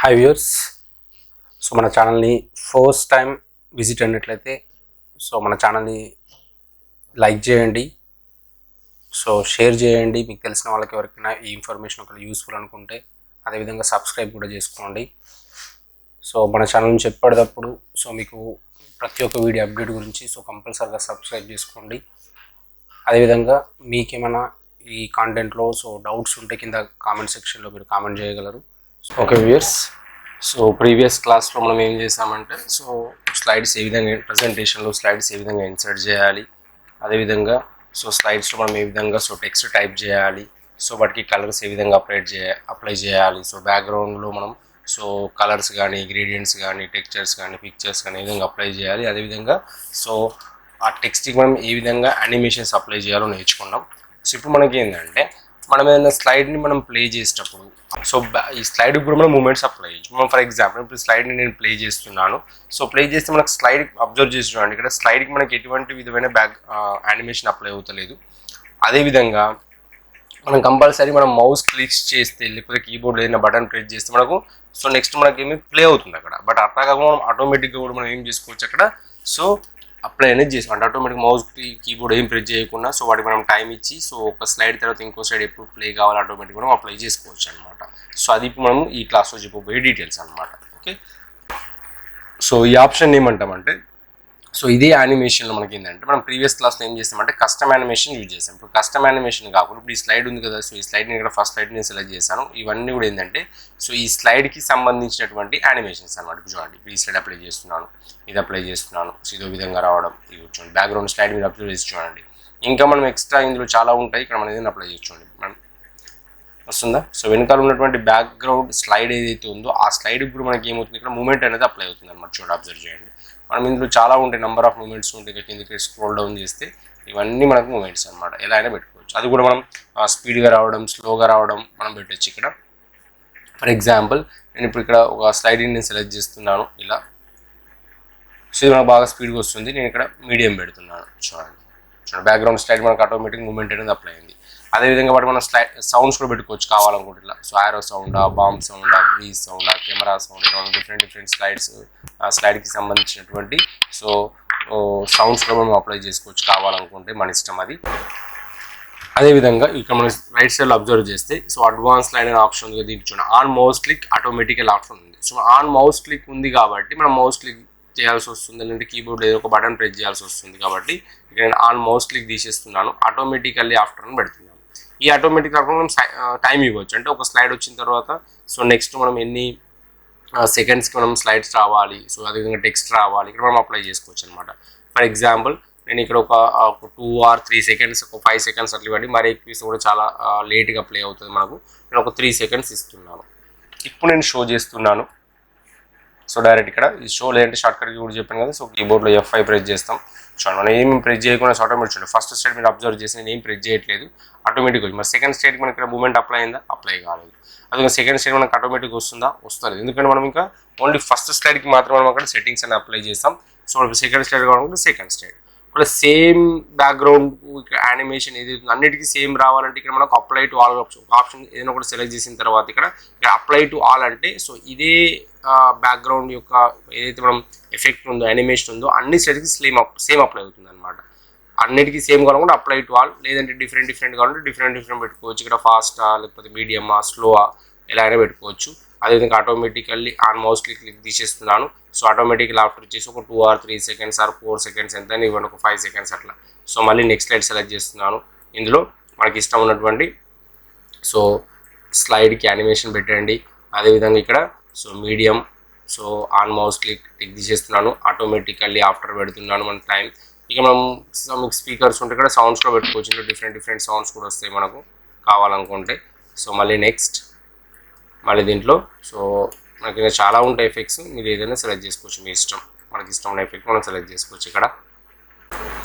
Hi viewers. So మన ఛానల్ని first time visit అయినట్లయితే సో మన ఛానల్ని లైక్ చేయండి, సో షేర్ చేయండి. మీకు తెలిసిన వాళ్ళకి ఎవరికైనా ఈ ఇన్ఫర్మేషన్ ఒకవేళ యూస్ఫుల్ అనుకుంటే అదేవిధంగా సబ్స్క్రైబ్ కూడా చేసుకోండి. సో మన ఛానల్ నుంచి ఎప్పటికప్పుడు సో మీకు ప్రతి ఒక్క వీడియో అప్డేట్ గురించి సో కంపల్సరీగా సబ్స్క్రైబ్ చేసుకోండి. అదేవిధంగా మీకేమైనా ఈ కాంటెంట్లో సో డౌట్స్ ఉంటే కింద కామెంట్ సెక్షన్లో మీరు కామెంట్ చేయగలరు. ఓకే వ్యూయర్స్, సో ప్రీవియస్ క్లాస్లో మనం ఏం చేసామంటే సో స్లైడ్స్ ఏ విధంగా ప్రజెంటేషన్లో స్లైడ్స్ ఏ విధంగా ఇన్సర్ట్ చేయాలి, అదేవిధంగా సో స్లైడ్స్లో మనం ఏ విధంగా సో టెక్స్ట్ టైప్ చేయాలి, సో వాటికి కలర్స్ ఏ విధంగా అప్లై చేయాలి, సో బ్యాక్గ్రౌండ్లో మనం సో కలర్స్ కానీ గ్రేడియంట్స్ కానీ టెక్స్చర్స్ కానీ పిక్చర్స్ కానీ ఏ విధంగా అప్లై చేయాలి, అదేవిధంగా సో ఆ టెక్స్ట్కి మనం ఏ విధంగా యానిమేషన్స్ అప్లై చేయాలో నేర్చుకున్నాం. సో ఇప్పుడు మనకి ఏంటంటే మనం ఏదైనా స్లైడ్ని మనం ప్లే చేసేటప్పుడు సో ఈ స్లైడ్కి కూడా మనం మూమెంట్స్ అప్లై చేయొచ్చు. మనం ఫర్ ఎగ్జాంపుల్ ఇప్పుడు స్లైడ్ని నేను ప్లే చేస్తున్నాను. సో ప్లే చేస్తే మనకు స్లైడ్ అబ్జర్వ్ చేసి చూడండి, ఇక్కడ స్లైడ్కి మనకి ఎటువంటి విధమైన యానిమేషన్ అప్లై అవుతలేదు. అదేవిధంగా మనం కంపల్సరీ మనం మౌస్ క్లిక్ చేస్తే లేకపోతే కీబోర్డ్ ఏదైనా బటన్ ప్రెస్ చేస్తే మనకు సో నెక్స్ట్ మనకి ఏమి ప్లే అవుతుంది అక్కడ. బట్ అట్లా కాకుండా మనం ఆటోమేటిక్గా కూడా మనం ఏం చేసుకోవచ్చు అక్కడ సో అప్లై అనేది చేసుకోండి. ఆటోమేటిక్ మౌస్ కీబోర్డ్ ఏం ప్రెస్ చేయకుండా సో వాటికి మనం టైం ఇచ్చి సో ఒక స్లైడ్ తర్వాత ఇంకో స్లైడ్ ఎప్పుడు ప్లే కావాలి ఆటోమేటిక్ మనం అప్లై చేసుకోవచ్చు అనమాట. సో అది ఇప్పుడు మనం ఈ క్లాస్లో చెప్పబోయే డీటెయిల్స్ అనమాట. ఓకే, సో ఈ ఆప్షన్ ఏమంటామంటే సో ఇదే యానిమేషన్లో మనకి ఏంటంటే మనం ప్రీవియస్ క్లాస్లో ఏం చేస్తామంటే కస్టమ్ యానిమేషన్ యూజ్ చేస్తాం. ఇప్పుడు కస్టమ్ యానిమేషన్ కాకుండా ఇప్పుడు ఈ స్లైడ్ ఉంది కదా, సో ఈ స్లైడ్ని ఇక్కడ ఫస్ట్ స్లైడ్ నేను సెలెక్ట్ చేశాను. ఇవన్నీ కూడా ఏంటంటే సో ఈ స్లైడ్కి సంబంధించినటువంటి యానిమేషన్స్ అనమాట. ఇప్పుడు చూడండి, ఇప్పుడు ఈ స్లైడ్ అప్లై చేస్తున్నాను, ఇది అప్లై చేస్తున్నాను, సో ఇదో విధంగా రావడం, ఇది చూడండి బ్యాక్గ్రౌండ్ స్లైడ్ మీద అప్లై చేసి చూడండి. ఇంకా మనం ఎక్స్ట్రా ఇందులో చాలా ఉంటాయి, ఇక్కడ మనం ఏదైనా అప్లై చేసి చూడండి మనం వస్తుందా. సో వెనకాల ఉన్నటువంటి బ్యాక్గ్రౌండ్ స్లైడ్ ఏదైతే ఉందో ఆ స్లైడ్ ఇప్పుడు మనకి ఏమవుతుంది ఇక్కడ మూమెంట్ అనేది అప్లై అవుతుంది అనమాట. చూడండి అబ్జర్వ్ చేయండి, మనం ఇందులో చాలా ఉంటాయి, నెంబర్ ఆఫ్ మూమెంట్స్ ఉంటాయి. కిందకి స్క్రోల్ డౌన్ చేస్తే ఇవన్నీ మనకు మూమెంట్స్ అనమాట. ఎలా అయినా పెట్టుకోవచ్చు. అది కూడా మనం స్పీడ్గా రావడం స్లోగా రావడం మనం పెట్టచ్చు. ఇక్కడ ఫర్ ఎగ్జాంపుల్ నేను ఇప్పుడు ఇక్కడ ఒక స్లైడ్ని నేను సెలెక్ట్ చేస్తున్నాను ఇలా. సో ఇది మనకు బాగా స్పీడ్గా వస్తుంది. నేను ఇక్కడ మీడియం పెడుతున్నాను. చూడండి బ్యాక్గ్రౌండ్ స్లైడ్ మనకు ఆటోమేటిక్ మూమెంట్ అనేది అప్లై అయింది. అదేవిధంగా వాటి మనం సౌండ్స్ కూడా పెట్టుకోవచ్చు కావాలనుకుంటే ఇలా. సో ఆరో సౌండా, బాంబ్ సౌండా, బ్రీజ్ సౌండా, కెమెరా సౌండ్, డిఫరెంట్ స్లైడ్స్ స్లైడ్కి సంబంధించినటువంటి సో సౌండ్స్ కూడా మనం అప్లై చేసుకోవచ్చు కావాలనుకుంటే, మన ఇష్టం అది. అదేవిధంగా ఇక్కడ మనం రైట్ సైడ్లో అబ్జర్వ్ చేస్తే సో అడ్వాన్స్ స్లైడ్ అనే ఆప్షన్ ఉంది. దీనికి చూడండి ఆన్ మౌస్ క్లిక్ ఆటోమేటికల్ ఆప్షన్ ఉంది. సో ఆన్ మౌస్ క్లిక్ ఉంది కాబట్టి మనం మౌస్ క్లిక్ చేయాల్సి వస్తుంది, లేదంటే కీబోర్డ్ ఏదో ఒక బటన్ ప్రెస్ చేయాల్సి వస్తుంది. కాబట్టి ఇక్కడ నేను ఆన్ మౌస్ క్లిక్ తీసేస్తున్నాను, ఆటోమేటికల్లీ ఆఫ్టర్ అని పెడుతున్నాను. ఈ ఆటోమేటిక్ కాకుండా మనం టైం ఇవ్వచ్చు. అంటే ఒక స్లైడ్ వచ్చిన తర్వాత సో నెక్స్ట్ మనం ఎన్ని సెకండ్స్కి మనం స్లైడ్స్ రావాలి, సో అదేవిధంగా టెక్స్ట్ రావాలి, ఇక్కడ మనం అప్లై చేసుకోవచ్చు అనమాట. ఫర్ ఎగ్జాంపుల్ నేను ఇక్కడ ఒక 2 or 3 seconds, ఒక 5 seconds అట్లా ఇవ్వండి. మరి ఎక్కువ ఇస్తే కూడా చాలా లేట్గా ప్లే అవుతుంది మనకు. నేను ఒక 3 seconds ఇస్తున్నాను. ఇప్పుడు నేను షో చేస్తున్నాను. సో డైరెక్ట్ ఇక్కడ ఈ షో లేదంటే షార్ట్ కట్ కూడా చెప్పాను కదా. సో కీబోర్డ్లో F5 ప్రెస్ చేస్తాం. చూడండి మనం ఏం ప్రెస్ చేయకుండా ఆటోమేటిక్ చూడండి ఫస్ట్ స్టేట్ మీరు అబ్జర్వ్ చేసి నేను ఏం ప్రెస్ చేయట్లేదు, ఆటోమేటిక్ వచ్చి. మరి సెకండ్ స్టేట్కి మనకి ఇక్కడ మూమెంట్ అప్లై అయిందా, అప్లై కాలేదు. అదే సెకండ్ స్టేట్ మనకు ఆటోమేటిక్ వస్తుందా, వస్తుంది. ఎందుకంటే మనం ఇంకా ఓన్లీ ఫస్ట్ స్లైడ్కి మాత్రం మనం అక్కడ సెట్టింగ్స్ అని అప్లై చేస్తాం. సో సెకండ్ స్టేట్ కావాలంటే సెకండ్ స్టేట్ కూడా సేమ్ బ్యాక్గ్రౌండ్ యానిమేషన్ ఏదైతే అన్నిటికీ సేమ్ రావాలంటే ఇక్కడ మనకు అప్లై టు ఆల్ ఆప్షన్ ఏదైనా కూడా సెలెక్ట్ చేసిన తర్వాత ఇక్కడ అప్లై టు ఆల్ అంటే సో ఇదే బ్యాక్గ్రౌండ్ యొక్క ఏదైతే మనం ఎఫెక్ట్ ఉందో యానిమేషన్ ఉందో అన్ని స్టేట్కి సేమ్ అప్లై అవుతుంది అనమాట. అన్నిటికీ సేమ్ కావాలనుకుంటే అప్లై టు ఆల్, లేదంటే డిఫరెంట్ కావాలంటే డిఫరెంట్ పెట్టుకోవచ్చు. ఇక్కడ ఫాస్టా లేకపోతే మీడియమా స్లోవా ఎలా అయినా పెట్టుకోవచ్చు. అదేవిధంగా ఆటోమేటికల్లీ ఆన్ మౌస్ క్లిక్ తీసేస్తున్నాను. సో ఆటోమేటికల్ ఆఫ్టర్ వచ్చేసి ఒక 2 or 3 seconds or 4 seconds ఎంత ఇవ్వండి, ఒక 5 seconds అట్లా. సో మళ్ళీ నెక్స్ట్ స్లైడ్ సెలెక్ట్ చేస్తున్నాను. ఇందులో మనకి ఇష్టం ఉన్నటువంటి సో స్లైడ్కి యానిమేషన్ పెట్టండి. అదేవిధంగా ఇక్కడ so medium, so on mouse click తీసేస్తున్నాను. ఆటోమేటికల్లీ ఆఫ్టర్ పెడుతున్నాను మన టైం. ఇక మనం మీకు స్పీకర్స్ ఉంటే ఇక్కడ సౌండ్స్ కూడా పెట్టుకోవచ్చు. ఇందులో డిఫరెంట్ సౌండ్స్ కూడా వస్తాయి మనకు కావాలనుకుంటే. సో మళ్ళీ నెక్స్ట్ మళ్ళీ దీంట్లో సో మనకి ఇంకా చాలా ఉంటాయి ఎఫెక్ట్స్, మీరు ఏదైనా సెలెక్ట్ చేసుకోవచ్చు మీ ఇష్టం. మనకి ఇష్టమైన ఎఫెక్ట్ మనం సెలెక్ట్ చేసుకోవచ్చు ఇక్కడ.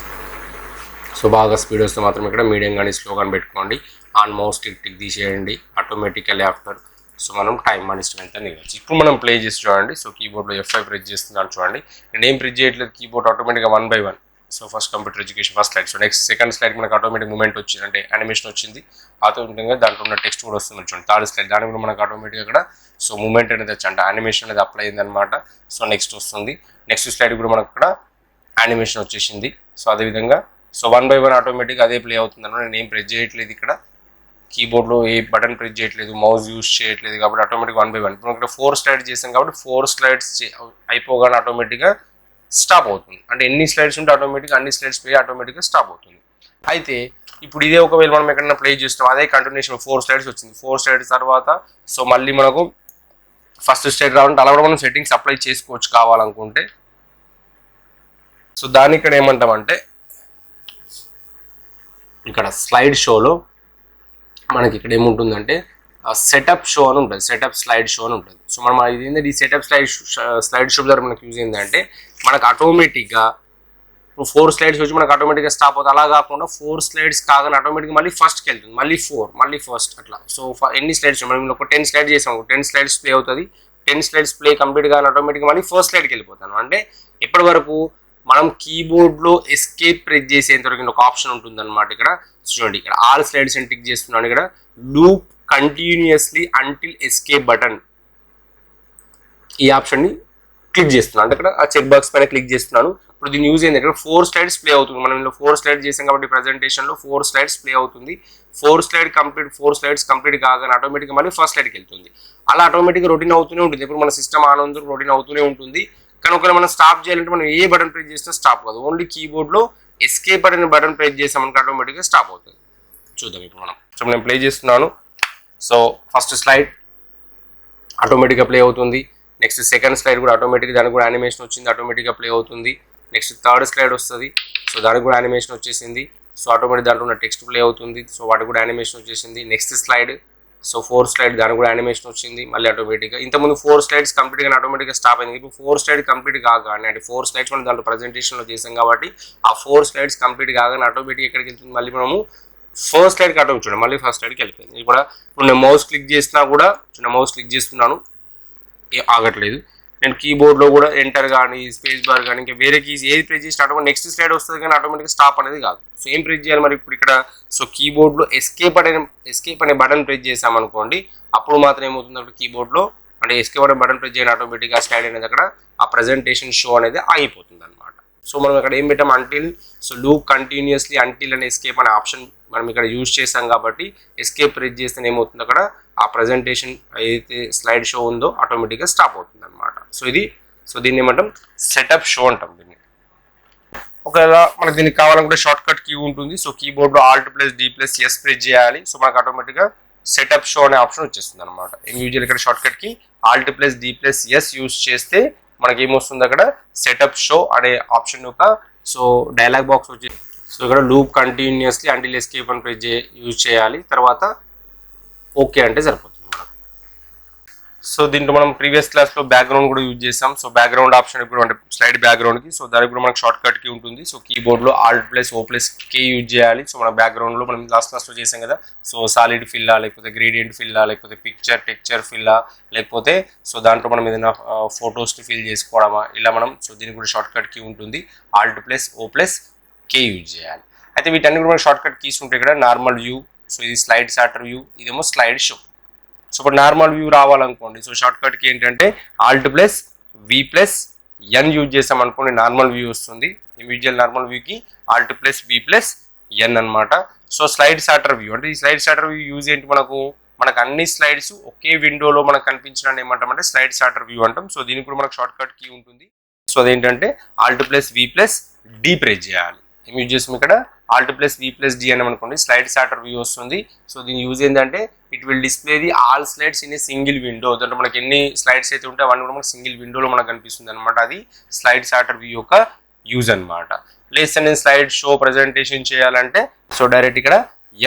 సో బాగా స్పీడ్ వస్తే మాత్రం ఇక్కడ మీడియం కానీ స్లో కానీ పెట్టుకోండి. ఆన్ మౌస్ క్లిక్ తీసేయండి, ఆటోమేటికల్లీ ఆఫ్టర్ సో మనం టైం మన ఇష్టం ఎంత ఇవ్వచ్చు. ఇప్పుడు మనం ప్లే చేసి చూడండి. సో కీబోర్డ్లో F5 ప్రెస్ చేస్తున్నాను చూడండి. నేను ఏం ప్రెస్ చేయట్లేదు, కీబోర్డ్ ఆటోమేటిక్గా 1 by 1 so first computer education first slide. So next second slide మనకు ఆటోమేటిక్ మూమెంట్ వచ్చింది, అంటే యానిమేషన్ వచ్చింది. ఆటోమేటిక్గా దాంట్లో ఉన్న టెక్స్ట్ కూడా వస్తుంది చూడండి. థర్డ్ స్లైడ్ దాని కూడా మనకు ఆటోమేటిక్గా అక్కడ సో మూమెంట్ అనేది వచ్చి అంటే యానిమేషన్ అనేది అప్లై అయింది అనమాట. సో నెక్స్ట్ వస్తుంది. నెక్స్ట్ స్లైడ్ కూడా మనకు అక్కడ యానిమేషన్ వచ్చేసింది. సో అదేవిధంగా సో 1 by 1 ఆటోమేటిక్గా అదే ప్లే అవుతుంది అనమాట. నేను ఏం ప్రెస్ చేయట్లేదు, ఇక్కడ కీబోర్డ్లో ఏ బటన్ ప్రెస్ చేయట్లేదు, మౌస్ యూస్ చేయట్లేదు, కాబట్టి ఆటోమేటిక్ 1 by 1. ఇప్పుడు ఇక్కడ 4 స్లైడ్స్ చేసాం కాబట్టి 4 స్లైడ్స్ అయిపోగానే ఆటోమేటిక్గా స్టాప్ అవుతుంది. అంటే ఎన్ని స్లైడ్స్ ఉంటే ఆటోమేటిక్గా అన్ని స్లైడ్స్ ప్లే ఆటోమేటిక్గా స్టాప్ అవుతుంది. అయితే ఇప్పుడు ఇదే ఒకవేళ మనం ఎక్కడైనా ప్లే చేస్తాం, అదే కంటిన్యూషన్ 4 స్లైడ్స్ వచ్చింది. 4 స్లైడ్స్ తర్వాత సో మళ్ళీ మనకు ఫస్ట్ స్లైడ్ రావాలంటే అలా కూడా మనం సెట్టింగ్స్ అప్లై చేసుకోవచ్చు కావాలనుకుంటే. సో దాన్ని ఇక్కడ ఏమంటామంటే ఇక్కడ స్లైడ్ షోలో మనకి ఇక్కడ ఏముంటుందంటే సెటప్ షో అని ఉంటుంది, సెటప్ స్లైడ్ షో అని ఉంటుంది. సో మనం ఇది ఏంటంటే ఈ సెటప్ స్లైడ్ షో ద్వారా మనకు యూజ్ ఏంటంటే మనకు ఆటోమేటిక్గా 4 స్లైడ్స్ వచ్చి మనకు ఆటోమేటిక్గా స్టాప్ అవుతుంది. అలా కాకుండా 4 స్లైడ్స్ కాగానే ఆటోమేటిక్గా మళ్ళీ ఫస్ట్కి వెళ్తుంది, మళ్ళీ 4 మళ్ళీ ఫస్ట్ అట్లా. సో ఎన్ని స్లైడ్స్ మనం ఒక 10 స్లైడ్ చేసాం, 10 స్లైడ్స్ ప్లే అవుతుంది. 10 స్లైడ్స్ ప్లే కంప్లీట్ కానీ ఆటోమేటిక్గా మళ్ళీ ఫస్ట్ స్లైడ్కి వెళ్ళిపోతాను. అంటే ఎప్పటి వరకు మనం కీబోర్డ్లో ఎస్కేప్ ప్రెస్ చేసేంత వరకు ఒక ఆప్షన్ ఉంటుంది అనమాట. ఇక్కడ చూడండి, ఇక్కడ ఆల్ స్లైడ్స్ అని టిక్ చేస్తున్నాను. ఇక్కడ loop continuously until escape button ఈ ఆప్షన్ని క్లిక్ చేస్తున్నాను. అంటే ఇక్కడ ఆ చెక్ బాక్స్ పైన క్లిక్ చేస్తున్నాను. ఇప్పుడు దీన్ని యూజ్ అయింది, ఇక్కడ 4 స్లైడ్స్ ప్లే అవుతుంది. మనం ఇందులో 4 స్లైడ్ చేసాం కాబట్టి ప్రెజెంటేషన్లో 4 స్లైడ్స్ ప్లే అవుతుంది. 4 స్లైడ్స్ కంప్లీట్ కాగానే ఆటోమేటిక్గా మళ్ళీ ఫస్ట్ స్లైడ్కి వెళ్తుంది. అలా ఆటోమేటిక్గా రొటీన్ అవుతూనే ఉంటుంది. ఇప్పుడు మన సిస్టమ్ ఆన్ ఉంది, రొటీన్ అవుతూనే ఉంటుంది. కానీ ఒకవేళ మనం స్టాప్ చేయాలంటే మనం ఏ బటన్ ప్రెస్ చేసినా స్టాప్ కాదు. ఓన్లీ కీబోర్డ్లో ఎస్కేప్ అనే బటన్ ప్రెస్ చేసామనుకో ఆటోమేటిక్గా స్టాప్ అవుతుంది. చూద్దాం ఇప్పుడు మనం. సో నేను ప్లే చేస్తున్నాను. సో ఫస్ట్ స్లైడ్ ఆటోమేటిక్గా ప్లే అవుతుంది. నెక్స్ట్ సెకండ్ స్లైడ్ కూడా ఆటోమేటిక్గా దానికి కూడా యానిమేషన్ వచ్చింది, ఆటోమేటిక్గా ప్లే అవుతుంది. నెక్స్ట్ థర్డ్ స్లైడ్ వస్తుంది. సో దానికి కూడా యానిమేషన్ వచ్చేసింది. సో ఆటోమేటిక్ దాంట్లో ఉన్న టెక్స్ట్ ప్లే అవుతుంది. సో వాటికి కూడా యానిమేషన్ వచ్చేసింది. నెక్స్ట్ స్లైడ్ సో 4 స్లైడ్ దానికి కూడా యానిమేషన్ వచ్చింది మళ్ళీ ఆటోమేటిక్గా. ఇంతకుముందు 4 స్లైడ్స్ కంప్లీట్గా ఆటోమేటిక్గా స్టాప్ అయింది. ఇప్పుడు 4 స్లైడ్ కంప్లీట్ కాగానే అంటే 4 స్లైడ్స్ మనం దాంట్లో ప్రజెంటేషన్లో చేసాం కాబట్టి ఆ 4 స్లైడ్స్ కంప్లీట్ కాగానే ఆటోమేటిక్గా ఎక్కడికి వెళ్తుంది, మళ్ళీ మనము ఫస్ట్ స్లైడ్కి ఆటోమేటిక్ చూడండి మళ్ళీ ఫస్ట్ స్లైడ్కి వెళ్ళిపోయింది. ఇప్పుడు నేను మౌస్ క్లిక్ చేసినా కూడా చిన్న మౌస్ క్లిక్ చేస్తున్నాను, ఆగట్లేదు. నేను కీబోర్డ్లో కూడా ఎంటర్ కానీ స్పేస్ బార్ కానీ ఇంకా వేరే కీస్ ఏది ప్రెస్ చేసి ఆటోమేటిక్ నెక్స్ట్ స్లైడ్ వస్తుంది కానీ ఆటోమేటిక్గా స్టాప్ అనేది కాదు. సో ఏం ప్రెస్ చేయాలి మరి ఇప్పుడు ఇక్కడ? సో కీబోర్డ్లో ఎస్కేప్ అనే బటన్ ప్రెస్ చేసామనుకోండి, అప్పుడు మాత్రం ఏమవుతుంది అక్కడ కీబోర్డ్లో అంటే ఎస్కేప్ అనే బటన్ ప్రెస్ చేయని ఆటోమేటిక్గా స్లైడ్ అనేది అక్కడ ఆ ప్రజెంటేషన్ షో అనేది ఆగిపోతుంది అనమాట. సో మనం ఇక్కడ ఏం పెట్టాం, until so loop continuously until అనే ఎస్కేప్ అనే ఆప్షన్ మనం ఇక్కడ యూజ్ చేసాం కాబట్టి ఎస్కేప్ ప్రెస్ చేస్తే ఏమవుతుంది అక్కడ ఆ ప్రజెంటేషన్ ఏదైతే స్లైడ్ షో ఉందో ఆటోమేటిక్గా స్టాప్ అవుతుంది అనమాట. సో దీన్ని ఏమంటాం, సెటప్ షో అంటాం దీన్ని. ఒకవేళ మనకు దీనికి కావాలనుకుంటే షార్ట్ కట్ కీ ఉంటుంది. సో కీబోర్డ్లో Alt+D+S ప్రెస్ చేయాలి. సో మనకు ఆటోమేటిక్గా సెటప్ షో అనే ఆప్షన్ వచ్చేస్తుంది అనమాట. యూజువల్ ఇక్కడ షార్ట్ కట్ కి Alt+D+S యూజ్ చేస్తే మనకి ఏమొస్తుంది అక్కడ సెటప్ షో అనే ఆప్షన్ యొక్క సో డైలాగ్ బాక్స్ వచ్చి సో ఇక్కడ లూప్ కంటిన్యూస్లీ అంటిల్ ఎస్కేప్ అని ప్రెస్ యూజ్ చేయాలి, తర్వాత ఓకే అంటే సరిపోతుంది మనకు. సో దీంట్లో మనం ప్రీవియస్ క్లాస్లో బ్యాక్గ్రౌండ్ కూడా యూజ్ చేసాం. సో బ్యాక్గ్రౌండ్ ఆప్షన్ ఇప్పుడు అంటే స్లైడ్ బ్యాక్గ్రౌండ్కి సో దానికి కూడా మనకు షార్ట్ కట్ కి ఉంటుంది. సో కీబోర్డ్లో Alt+O+K యూజ్ చేయాలి. సో మన బ్యాక్గ్రౌండ్లో మనం లాస్ట్ క్లాస్లో చేసాం కదా, సో సాలిడ్ ఫిల్లా లేకపోతే గ్రేడియంట్ ఫిల్లా లేకపోతే టెక్చర్ ఫిల్లా లేకపోతే సో దాంట్లో మనం ఏదైనా ఫొటోస్ని ఫిల్ చేసుకోవడమా ఇలా మనం సో దీనికి కూడా షార్ట్ కట్ కి ఉంటుంది. Alt+O+K యూజ్ చేయాలి. అయితే వీటన్ని కూడా మనకి షార్ట్ కట్ కీస్ ఉంటాయి. ఇక్కడ నార్మల్ వ్యూ, సో ఇది స్లైడ్ సాటర్ వ్యూ, ఇదేమో స్లైడ్ షో. సో ఇప్పుడు నార్మల్ వ్యూ రావాలనుకోండి, సో షార్ట్ కట్ కి ఏంటంటే Alt+V+N యూజ్ చేసాం అనుకోండి నార్మల్ వ్యూ వస్తుంది. ఇమీడియట్ నార్మల్ వ్యూకి Alt+V+N అనమాట. సో స్లైడ్ సాటర్ వ్యూ అంటే ఈ స్లైడ్ సాటర్ వ్యూ యూజ్ ఏంటి, మనకు అన్ని స్లైడ్స్ ఒకే విండోలో మనకు కనిపించడాన్ని ఏమంటామంటే స్లైడ్ సాటర్ వ్యూ అంటాం. సో దీనికి కూడా మనకు షార్ట్ కట్ కీ ఉంటుంది. సో అదేంటంటే Alt+V+D ప్రెస్ చేయాలి. ఏం యూజ్ చేస్తాం ఇక్కడ Alt+V+D అని అనుకోండి స్లైడ్ సాటర్ వ్యూ వస్తుంది. సో దీని యూజ్ ఏంటంటే it will display the all slides in a single window. అంటే మనకి ఎన్ని స్లైడ్స్ అయితే ఉంటే అవన్నీ కూడా మనకి సింగిల్ విండోలో మనకు కనిపిస్తుంది అనమాట. అది స్లైడ్ సాటర్ వ్యూ యొక్క యూజ్ అనమాట. లేదంటే నేను స్లైడ్ షో ప్రజెంటేషన్ చేయాలంటే సో డైరెక్ట్ ఇక్కడ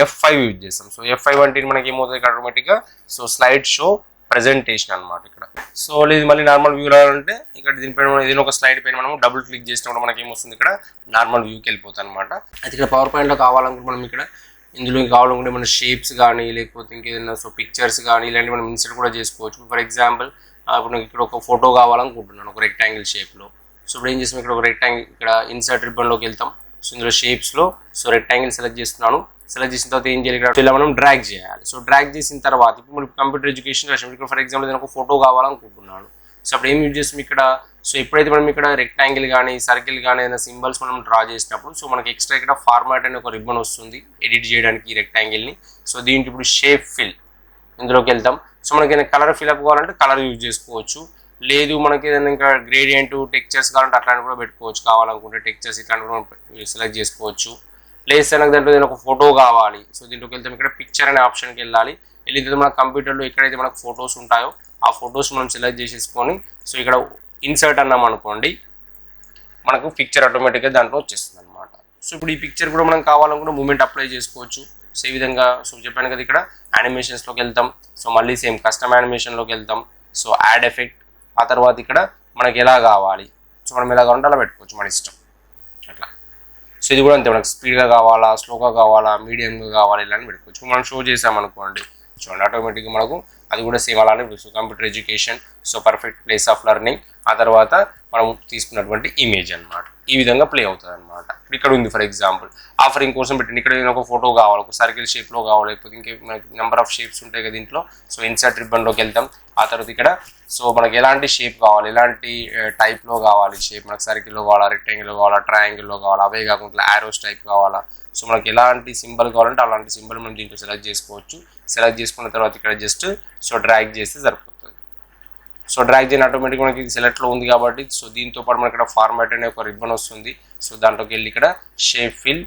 F5 యూజ్ చేస్తాం. సో F5 అంటే మనకి ఏమవుతుంది ఆటోమేటిక్గా సో స్లైడ్ షో ప్రజెంటేషన్ అనమాట ఇక్కడ. సో లేదు మళ్ళీ నార్మల్ వ్యూ రావాలంటే ఇక్కడ దీనిపైన ఏదైనా ఒక స్లైడ్ పైన మనం డబుల్ క్లిక్ చేసినప్పుడు మనకి ఏమొస్తుంది ఇక్కడ నార్మల్ వ్యూకి వెళ్ళిపోతుంది అనమాట. అయితే ఇక్కడ పవర్ పాయింట్లో కావాలనుకుంటే మనం ఇక్కడ ఇందులో కావాలనుకుంటే మన షేప్స్ కానీ లేకపోతే ఇంకేదైనా సో పిక్చర్స్ కానీ ఇలాంటివి మనం ఇన్సర్ట్ కూడా చేసుకోవచ్చు. ఫర్ ఎగ్జాంపుల్ ఇప్పుడు నాకు ఇక్కడ ఒక ఫోటో కావాలనుకుంటున్నాను ఒక రెక్టాంగిల్ షేప్లో. సో ఇప్పుడు ఏం చేస్తాం, ఇక్కడ ఒక రెక్టాంగిల్, ఇక్కడ ఇన్సర్ట్ రిబ్బన్లోకి వెళ్తాం. సో ఇందులో షేప్స్లో సో రెక్టాంగిల్ సెలెక్ట్ చేస్తున్నాను. సెలెక్ట్ చేసిన తర్వాత ఏం చేయాలి, ఇక్కడ ఇలా మనం డ్రాగ్ చేయాలి. సో డ్రాగ్ చేసిన తర్వాత ఇప్పుడు మనకి కంప్యూటర్ ఎడ్యుకేషన్ రాసాం. ఇక్కడ ఫర్ ఎగ్జాంపుల్ నేను ఒక ఫోటో కావాలనుకుంటున్నాను. సో అప్పుడు ఏం యూజ్ చేస్తాం ఇక్కడ, సో ఎప్పుడైతే మనం ఇక్కడ రెక్టాంగిల్ కానీ సర్కిల్ కానీ ఏదైనా సింబల్స్ మనం డ్రా చేసినప్పుడు సో మనకి ఎక్స్ట్రా ఇక్కడ ఫార్మాట్ అనే ఒక రిబ్బన్ వస్తుంది ఎడిట్ చేయడానికి ఈ రెక్టాంగిల్ని. సో దీంట్లో ఇప్పుడు షేప్ ఫిల్ ఇందులోకి వెళ్తాం. సో మనకి ఏదైనా కలర్ ఫిల్అప్ కావాలంటే కలర్ యూజ్ చేసుకోవచ్చు, లేదు మనకి ఏదైనా ఇంకా గ్రేడియంట్ టెక్చర్స్ కావాలంటే అట్లాంటివి కూడా పెట్టుకోవచ్చు. కావాలనుకుంటే టెక్చర్స్ ఇట్లాంటివి కూడా సెలెక్ట్ చేసుకోవచ్చు. లేదు నాకు దాంట్లో ఏదైనా ఒక ఫోటో కావాలి, సో దీంట్లోకి వెళ్తాం. ఇక్కడ పిక్చర్ అనే ఆప్షన్కి వెళ్ళాలి. వెళ్ళిన మన కంప్యూటర్లో ఎక్కడైతే మనకు ఫొటోస్ ఉంటాయో ఆ ఫొటోస్ మనం సెలెక్ట్ చేసేసుకొని సో ఇక్కడ ఇన్సర్ట్ అన్నాం అనుకోండి, మనకు పిక్చర్ ఆటోమేటిక్గా దాంట్లో వచ్చేస్తుంది అనమాట. సో ఇప్పుడు ఈ పిక్చర్ కూడా మనం కావాలనుకుంటే మూమెంట్ అప్లై చేసుకోవచ్చు. సో ఈ విధంగా సో చెప్పాను కదా, ఇక్కడ యానిమేషన్స్లోకి వెళ్తాం. సో మళ్ళీ సేమ్ కస్టమ్ యానిమేషన్లోకి వెళ్తాం. సో యాడ్ ఎఫెక్ట్, ఆ తర్వాత ఇక్కడ మనకి ఎలా కావాలి, సో మనం ఎలా కావాలంటే అలా పెట్టుకోవచ్చు మన ఇష్టం అట్లా. సో ఇది కూడా అంతే, మనకు స్పీడ్గా కావాలా, స్లోగా కావాలా, మీడియంగా కావాలా, ఇలా పెట్టుకోవచ్చు. మనం షో చేసామనుకోండి చూడండి ఆటోమేటిక్గా మనకు అది కూడా సేమ్ అలానే computer education, so perfect place of learning, ఆ తర్వాత మనం తీసుకున్నటువంటి ఇమేజ్ అనమాట. ఈ విధంగా ప్లే అవుతుంది అనమాట. ఇక్కడ ఉంది ఫర్ ఎగ్జాంపుల్ ఆఫరింగ్ కోసం పెట్టింది. ఇక్కడ ఒక ఫోటో కావాలి, ఒక సర్కిల్ షేప్లో కావాలి, లేకపోతే ఇంకే మనకి నెంబర్ ఆఫ్ షేప్స్ ఉంటాయి కదా దీంట్లో. సో ఇన్సర్ట్ రిబ్బన్లోకి వెళ్తాం. ఆ తర్వాత ఇక్కడ సో మనకి ఎలాంటి షేప్ కావాలి, ఎలాంటి టైప్లో కావాలి షేప్, మనకి సర్కిల్లో కావాలా, రెక్టాంగిల్లో కావాలా, ట్రయాంగిల్లో కావాలా, అవే కాకుండా యారోస్ టైప్ కావాలా, సో మనకి ఎలాంటి సింబల్ కావాలంటే అలాంటి సింబల్ మనం దీంట్లో సెలెక్ట్ చేసుకోవచ్చు. సెలెక్ట్ చేసుకున్న తర్వాత ఇక్కడ జస్ట్ సో డ్రాగ్ చేస్తే సరిపోతుంది. సో డ్రాగ్ చేయని ఆటోమేటిక్గా మనకి సెలెక్ట్లో ఉంది కాబట్టి సో దీంతో పాటు మనకి ఇక్కడ ఫార్మాట్ అనే ఒక రిబ్బన్ వస్తుంది. సో దాంట్లోకి వెళ్ళి ఇక్కడ షేప్ ఫిల్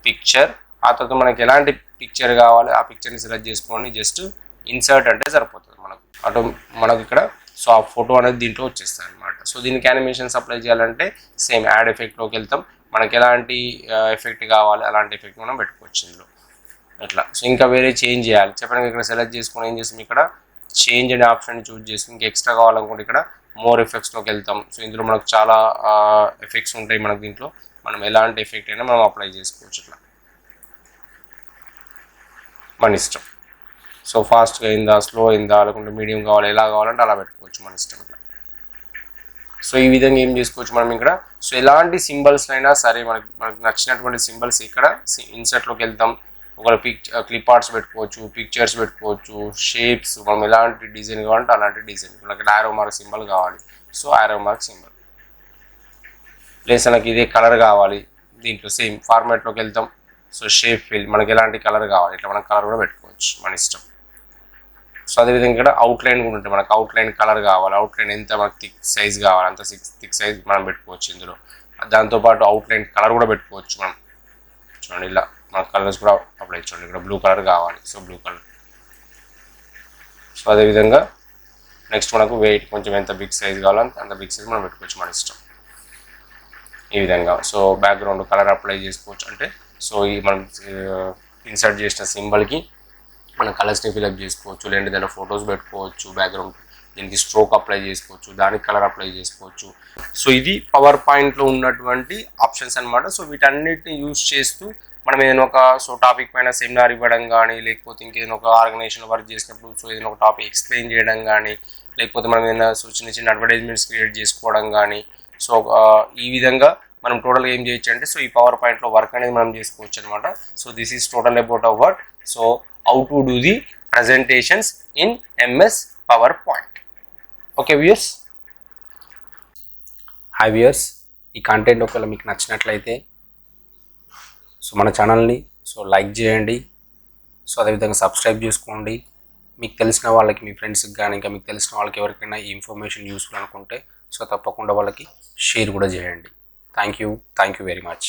పిక్చర్, ఆ తర్వాత మనకి ఎలాంటి పిక్చర్ కావాలి ఆ పిక్చర్ని సెలెక్ట్ చేసుకొని జస్ట్ ఇన్సర్ట్ అంటే సరిపోతుంది మనకు. మనకు ఇక్కడ సో ఆ ఫోటో అనేది దీంట్లో వచ్చేస్తుంది అనమాట. సో దీనికి యానిమేషన్స్ అప్లై చేయాలంటే సేమ్ యాడ్ ఎఫెక్ట్లోకి వెళ్తాం. మనకి ఎలాంటి ఎఫెక్ట్ కావాలి అలాంటి ఎఫెక్ట్ మనం పెట్టుకోవచ్చు ఇందులో అట్లా. సో ఇంకా వేరే చేంజ్ చేయాలి చెప్పడానికి ఇక్కడ సెలెక్ట్ చేసుకొని ఏం చేస్తాం, ఇక్కడ చేంజ్ అనే ఆప్షన్ చూస్ చేసుకుని ఇంకా ఎక్స్ట్రా కావాలనుకుంటే ఇక్కడ మోర్ ఎఫెక్ట్స్లోకి వెళ్తాం. సో ఇందులో మనకు చాలా ఎఫెక్ట్స్ ఉంటాయి మనకు. దీంట్లో మనం ఎలాంటి ఎఫెక్ట్ అయినా మనం అప్లై చేసుకోవచ్చు ఇట్లా మన ఇష్టం. సో ఫాస్ట్గా అయిందా, స్లో అయిందా, లేకుంటే మీడియం కావాలి, ఎలా కావాలంటే అలా పెట్టుకోవచ్చు మన ఇష్టం ఇట్లా. సో ఈ విధంగా ఏం చేసుకోవచ్చు మనం ఇక్కడ, సో ఎలాంటి సింబల్స్ అయినా సరే మనకు నచ్చినటువంటి సింబల్స్ ఇక్కడ ఇన్సర్ట్లోకి వెళ్తాం. ఒక క్లిప్ ఆర్ట్స్ పెట్టుకోవచ్చు, పిక్చర్స్ పెట్టుకోవచ్చు, షేప్స్, మనం ఎలాంటి డిజైన్ కావాలంటే అలాంటి డిజైన్. మనకి ఆరో మార్క్ సింబల్ కావాలి, సో ఆరో మార్క్ సింబల్. ప్లేస్ మనకి ఇదే కలర్ కావాలి, దీంట్లో సేమ్ ఫార్మాట్లోకి వెళ్తాం. సో షేప్ ఫిల్, మనకి ఎలాంటి కలర్ కావాలి ఇట్లా మనం కలర్ కూడా పెట్టుకోవచ్చు మన ఇష్టం. సో అదేవిధంగా ఇక్కడ అవుట్లైన్ కూడా ఉంటుంది, మనకు అవుట్లైన్ కలర్ కావాలి, అవుట్లైన్ ఎంత మనకు థిక్ సైజ్ కావాలి అంత థిక్ సైజ్ మనం పెట్టుకోవచ్చు ఇందులో. దాంతోపాటు అవుట్లైన్ కలర్ కూడా పెట్టుకోవచ్చు మనం. చూడండి ఇలా మన కలర్స్ కూడా అప్లై చూడండి, ఇక్కడ బ్లూ కలర్ కావాలి, సో బ్లూ కలర్. సో అదేవిధంగా నెక్స్ట్ మనకు వెయిట్ కొంచెం ఎంత బిగ్ సైజ్ కావాలంటే అంత బిగ్ సైజ్ మనం పెట్టుకోవచ్చు మన ఇష్టం ఈ విధంగా. సో బ్యాక్గ్రౌండ్ కలర్ అప్లై చేసుకోవచ్చు, అంటే సో ఈ మనం ఇన్సర్ట్ చేసిన సింబల్కి మన కలర్స్ని ఫిల్అప్ చేసుకోవచ్చు, లేదంటే దాంట్లో ఫొటోస్ పెట్టుకోవచ్చు, బ్యాక్గ్రౌండ్ దీనికి స్ట్రోక్ అప్లై చేసుకోవచ్చు, దానికి కలర్ అప్లై చేసుకోవచ్చు. సో ఇది పవర్ పాయింట్లో ఉన్నటువంటి ఆప్షన్స్ అనమాట. సో వీటన్నిటిని యూజ్ చేస్తూ మనం ఏదైనా ఒక సో టాపిక్ పైన సెమినార్ ఇవ్వడం కానీ, లేకపోతే ఇంకేదైనా ఒక ఆర్గనైజేషన్ వర్క్ చేసినప్పుడు సో ఏదైనా ఒక టాపిక్ ఎక్స్ప్లెయిన్ చేయడం కానీ, లేకపోతే మనం ఏదైనా సో చిన్న చిన్న అడ్వర్టైజ్మెంట్స్ క్రియేట్ చేసుకోవడం కానీ, సో ఈ విధంగా మనం టోటల్గా ఏం చేయొచ్చు అంటే సో ఈ పవర్ పాయింట్లో వర్క్ అనేది మనం చేసుకోవచ్చు అనమాట. So this is total about our work. So how to do the presentations in MS PowerPoint. Okay viewers, hi viewers, ఈ కంటెంట్ ఒకవేళ మీకు నచ్చినట్లయితే సో మన ఛానల్ని సో లైక్ చేయండి, సో అదేవిధంగా సబ్స్క్రైబ్ చేసుకోండి. మీకు తెలిసిన వాళ్ళకి, మీ ఫ్రెండ్స్కి కానీ ఇంకా మీకు తెలిసిన వాళ్ళకి ఎవరికైనా ఈ ఇన్ఫర్మేషన్ యూస్ఫుల్ అనుకుంటే సో తప్పకుండా వాళ్ళకి షేర్ కూడా చేయండి. Thank you very much.